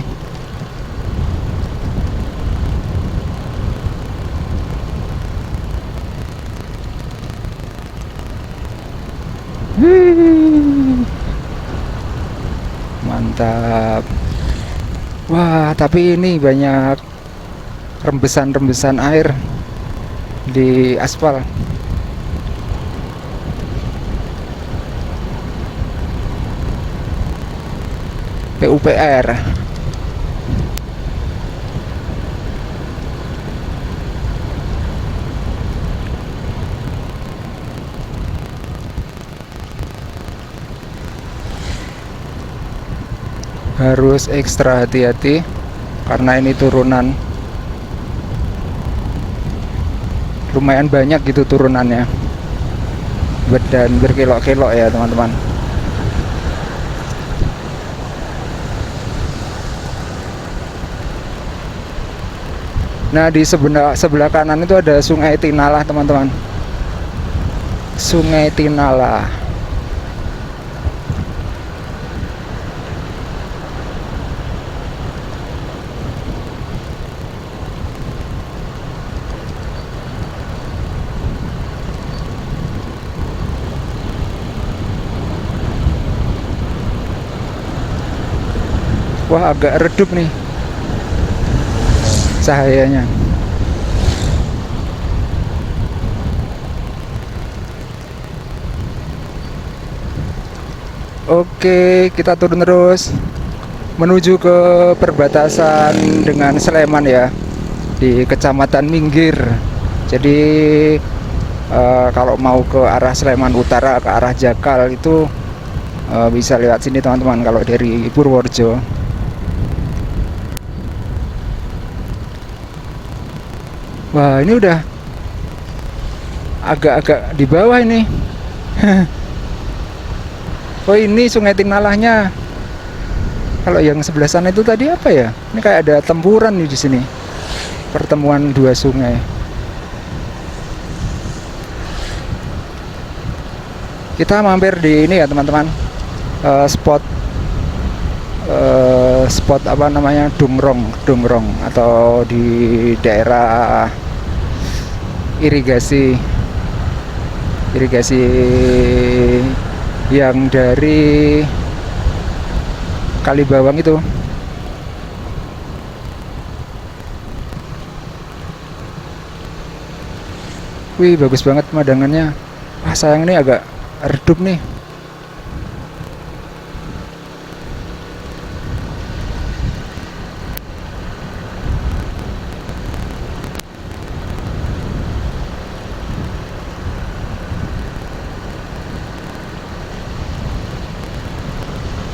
Mantap. Wah, tapi ini banyak rembesan-rembesan air di aspal. PUPR. Harus ekstra hati-hati karena ini turunan. lumayan banyak gitu turunannya, dan berkelok-kelok ya teman-teman. Nah, di sebelah kanan itu ada Sungai Tinalah teman-teman. Sungai Tinalah. Wah, agak redup nih cahayanya. Oke, kita turun terus menuju ke perbatasan dengan Sleman ya, di Kecamatan Minggir. Jadi kalau mau ke arah Sleman Utara, ke arah Jakal itu bisa lewat sini teman-teman kalau dari Purworejo. Wah, ini udah agak-agak di bawah ini. Oh, ini Sungai Tinalahnya. Kalau yang sebelah sana itu tadi apa ya? Ini kayak ada tempuran nih di sini. Pertemuan dua sungai. Kita mampir di ini ya teman-teman. Spot apa namanya, Dungrong atau di daerah irigasi yang dari Kalibawang itu. Wih, bagus banget pemandangannya. Wah, sayang ini agak redup nih.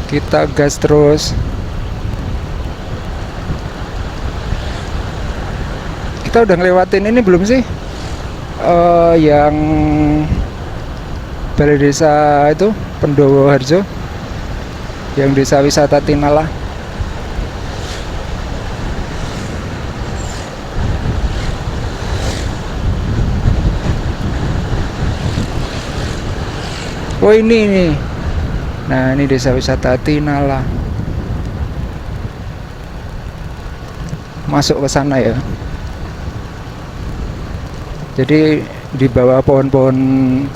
Kita gas terus. Kita udah ngelewatin ini belum sih? Yang balai desa itu Pendowo Harjo, yang desa wisata Tinalah. Oh, ini nih. Nah, ini desa wisata Tinalah. Masuk ke sana ya. Jadi di bawah pohon-pohon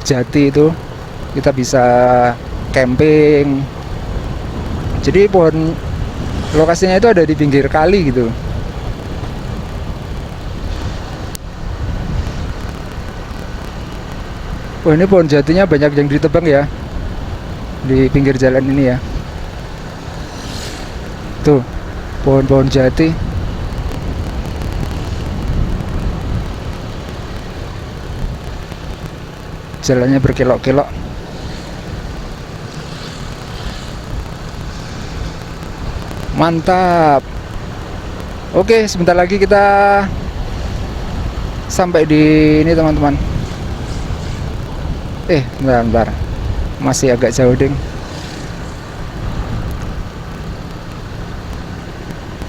jati itu kita bisa camping. Jadi lokasinya itu ada di pinggir kali gitu. Oh, ini pohon jatinya banyak yang ditebang ya di pinggir jalan ini ya. Tuh, pohon-pohon jati. Jalannya berkelok-kelok. Mantap. Oke, sebentar lagi kita sampai di ini teman-teman. Bentar. Masih agak jauh ding.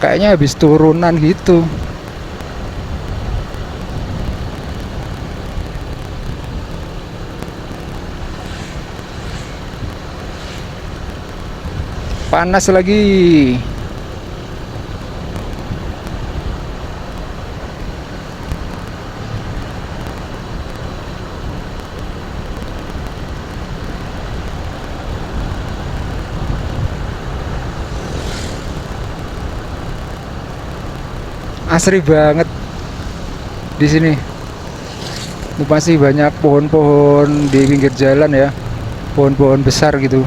Kayaknya habis turunan gitu. Panas lagi. Asri banget di sini. Masih banyak pohon-pohon di pinggir jalan ya, pohon-pohon besar gitu.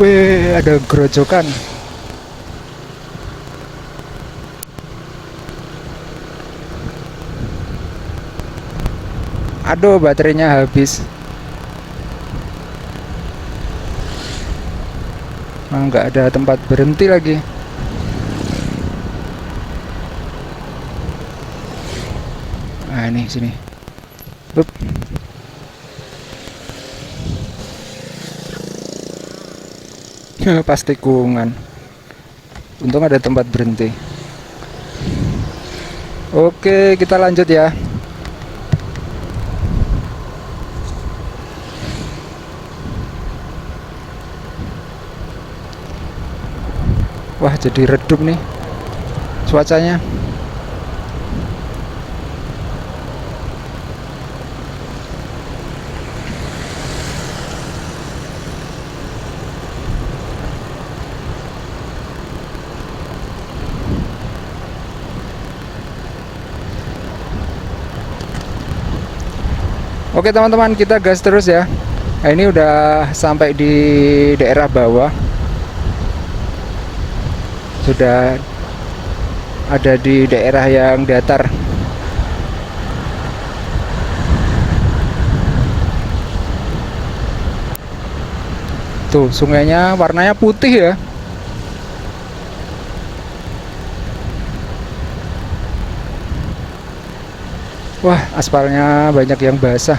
Wih, ada gerojokan. Aduh, baterainya habis. nggak ada tempat berhenti lagi. Nah ini sini. Hup. Pas tikungan. Untung ada tempat berhenti. Oke, kita lanjut ya. Wah, jadi redup nih cuacanya. Oke teman-teman, kita gas terus ya. Nah, ini udah sampai di daerah bawah. Sudah ada di daerah yang datar. Tuh, sungainya warnanya putih ya. Wah, aspalnya banyak yang basah.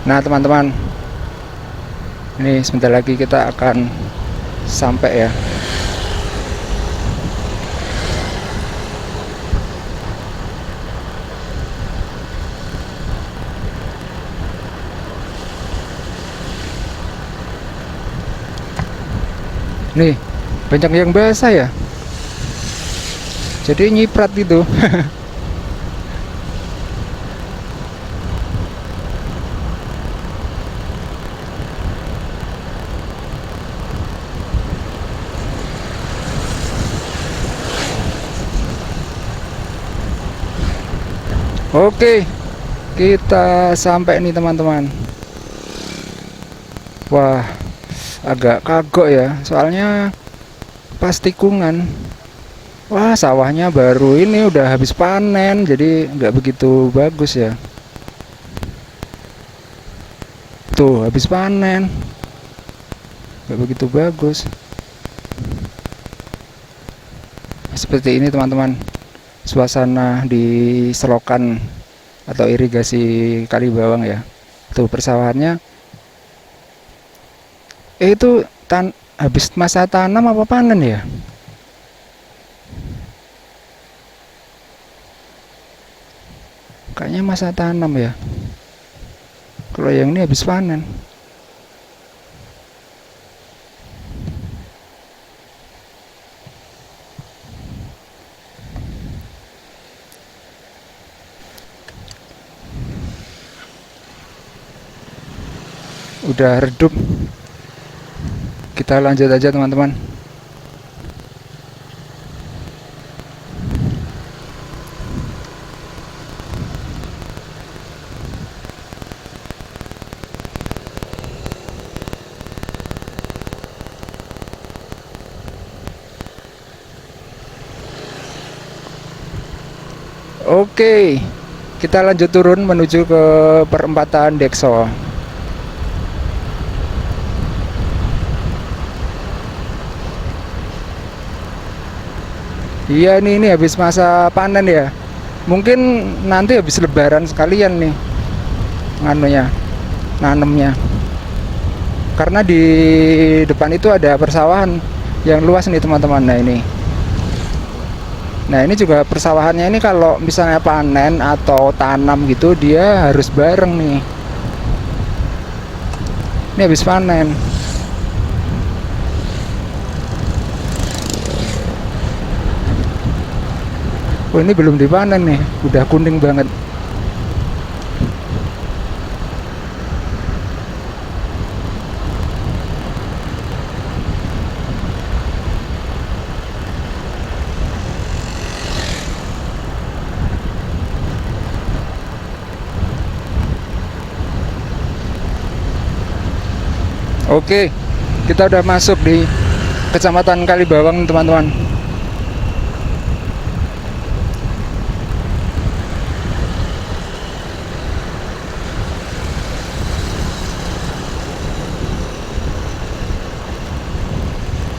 Nah teman-teman, ini sebentar lagi kita akan sampai ya. Nih, banyak yang basah ya. Jadi nyiprat gitu. Oke, kita sampai nih teman-teman. Wah, agak kagok ya, soalnya pas tikungan. Wah, sawahnya baru ini udah habis panen, jadi nggak begitu bagus ya. Tuh, habis panen, nggak begitu bagus. Seperti ini teman-teman, suasana di selokan atau irigasi Kali Bawang ya. Tuh persawahannya. Itu habis masa tanam apa panen ya? Kayaknya masa tanam ya. Kalau yang ini habis panen. Udah redup. Kita lanjut aja teman-teman. Oke, kita lanjut turun menuju ke perempatan Dekso. Iya nih, ini habis masa panen ya. Mungkin nanti habis lebaran sekalian nih nganunya, nanemnya. Karena di depan itu ada persawahan yang luas nih teman-teman. Nah ini juga persawahannya ini kalau misalnya panen atau tanam gitu dia harus bareng nih. Ini habis panen. Oh ini belum dipanen nih, udah kuning banget. Oke, kita udah masuk di Kecamatan Kalibawang, teman-teman.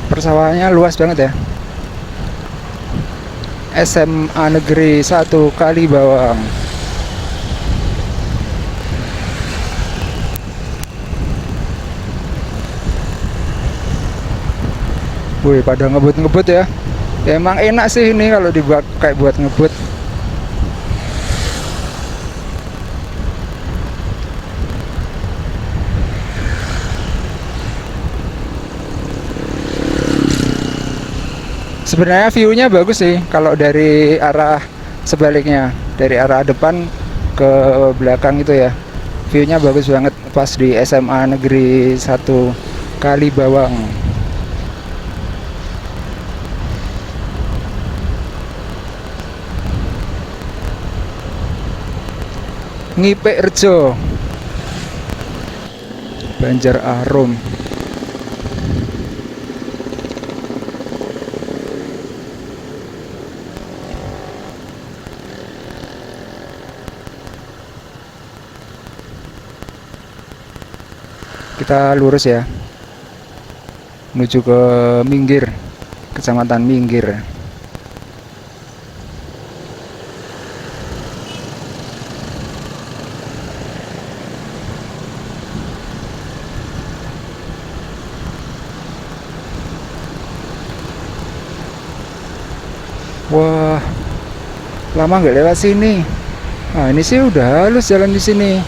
Persawahannya luas banget ya. SMA Negeri 1 Kalibawang. Wih, pada ngebut-ngebut ya. Emang enak sih ini kalau dibuat kayak buat ngebut. Sebenarnya view-nya bagus sih kalau dari arah sebaliknya, dari arah depan ke belakang itu ya. View-nya bagus banget pas di SMA Negeri 1 Kalibawang. Ngipik Rejo, Banjar Arum. Kita lurus ya, menuju ke Minggir, Kecamatan Minggir. Wah, lama nggak lewat sini. Nah, ini sih udah halus jalan di sini.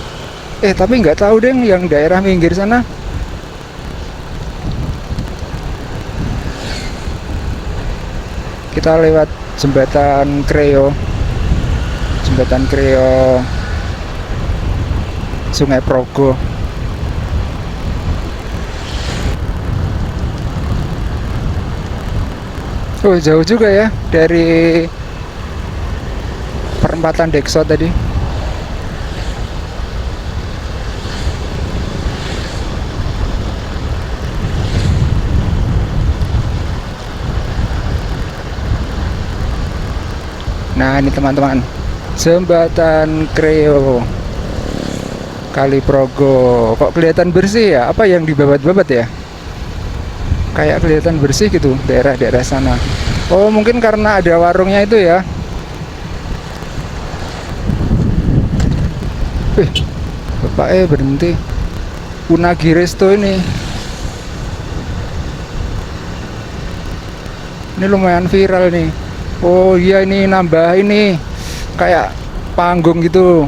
Tapi nggak tahu deh yang daerah Minggir sana. Kita lewat jembatan Kreo, Sungai Progo. Oh, jauh juga ya dari perempatan Dekso tadi. Nah, ini teman-teman, jembatan Kreo Kali Progo. Kok kelihatan bersih ya? Apa yang dibabat-babat ya? Kayak kelihatan bersih gitu daerah-daerah sana. Oh, mungkin karena ada warungnya itu ya. Bapaknya berhenti. Unagi Resto ini. Ini lumayan viral nih. Oh iya, ini nambah ini kayak panggung gitu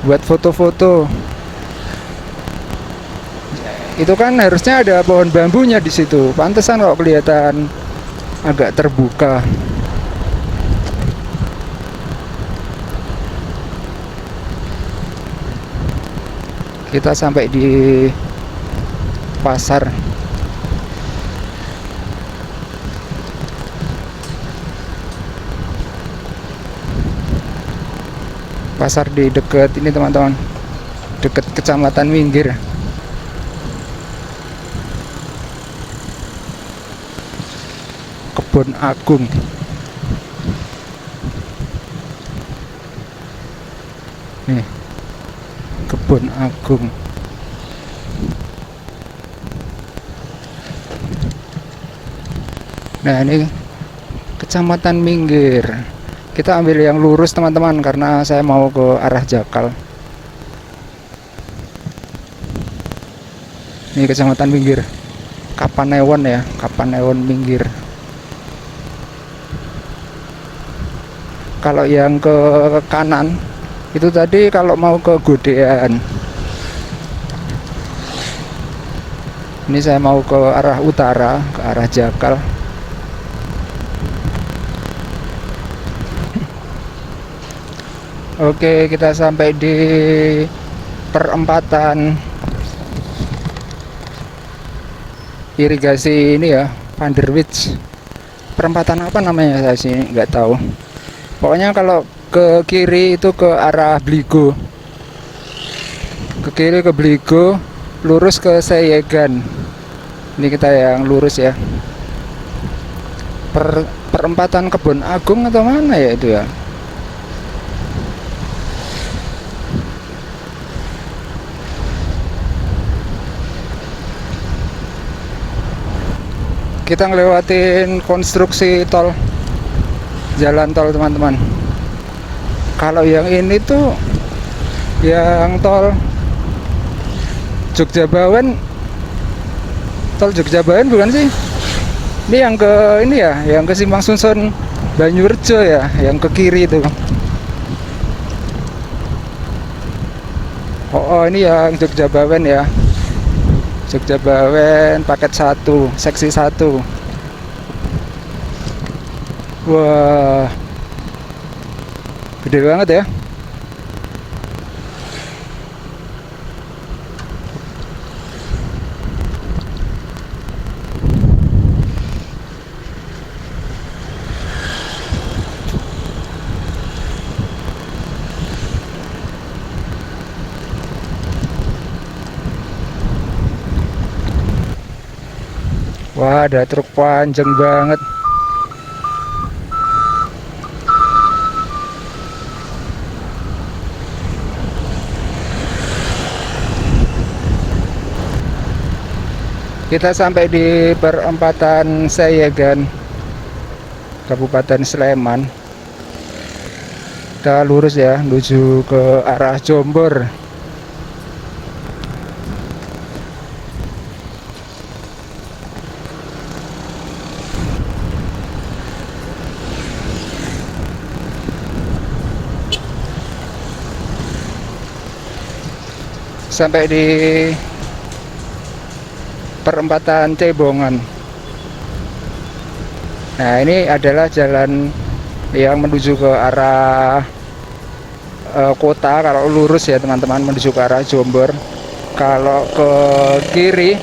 buat foto-foto. Itu kan harusnya ada pohon bambunya di situ. Pantesan kok kelihatan agak terbuka. Kita sampai di pasar. Pasar di dekat ini teman-teman, dekat Kecamatan Minggir. Kebon Agung. Nih, Kebon Agung. Nah, ini Kecamatan Minggir. Kita ambil yang lurus teman-teman karena saya mau ke arah Jakal. Ini Kecamatan Minggir, Kapanewon ya, Kapanewon Minggir. Kalau yang ke kanan itu tadi kalau mau ke Godean. Ini saya mau ke arah utara, ke arah Jakal. Oke, kita sampai di perempatan irigasi ini ya, Panderwich. Perempatan apa namanya saya sih nggak tahu. Pokoknya kalau ke kiri itu ke arah Bligo. Ke kiri ke Bligo, lurus ke Sayegan. Ini kita yang lurus ya. Perempatan Kebon Agung atau mana ya itu ya? Kita ngelewatin konstruksi tol, jalan tol teman-teman. Kalau yang ini tuh yang tol Jogjabawen, tol Jogjabawen bukan sih? Ini yang ke ini ya, yang ke Simpang Susun Banyurejo ya, yang ke kiri itu. Oh, ini yang Jogjabawen ya. Jogjabawen paket 1, seksi 1. Wah, gede banget ya. Wah, ada truk panjang banget. Kita sampai di perempatan Sayegan, Kabupaten Sleman. Kita lurus ya, menuju ke arah Jombor. Sampai di perempatan Cebongan. Nah, ini adalah jalan yang menuju ke arah kota. Kalau lurus ya teman-teman, menuju ke arah Jombor. Kalau ke kiri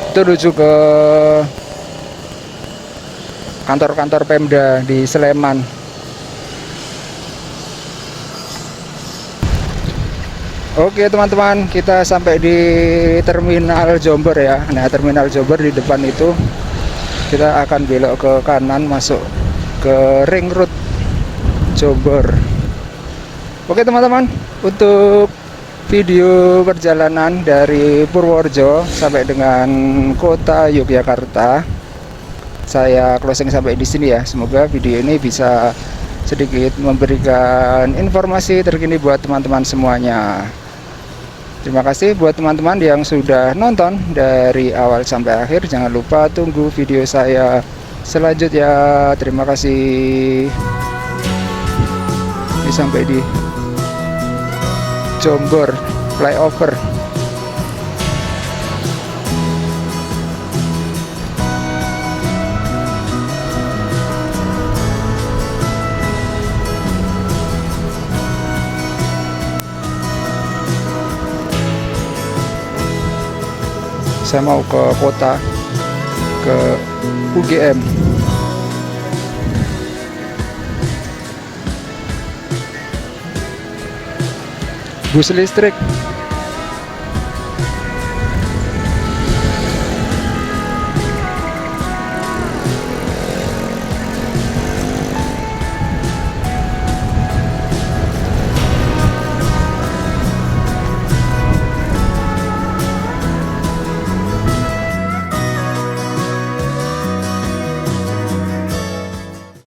itu menuju ke kantor-kantor Pemda di Sleman. Oke teman-teman, kita sampai di terminal Jombor ya. Nah, terminal Jombor di depan itu kita akan belok ke kanan masuk ke ring road Jombor. Oke teman-teman, untuk video perjalanan dari Purworejo sampai dengan kota Yogyakarta, saya closing sampai di sini ya. Semoga video ini bisa sedikit memberikan informasi terkini buat teman-teman semuanya. Terima kasih buat teman-teman yang sudah nonton dari awal sampai akhir. Jangan lupa tunggu video saya selanjutnya. Terima kasih. Ini sampai di Jombor flyover. Saya mau ke kota, ke UGM. Bus listrik.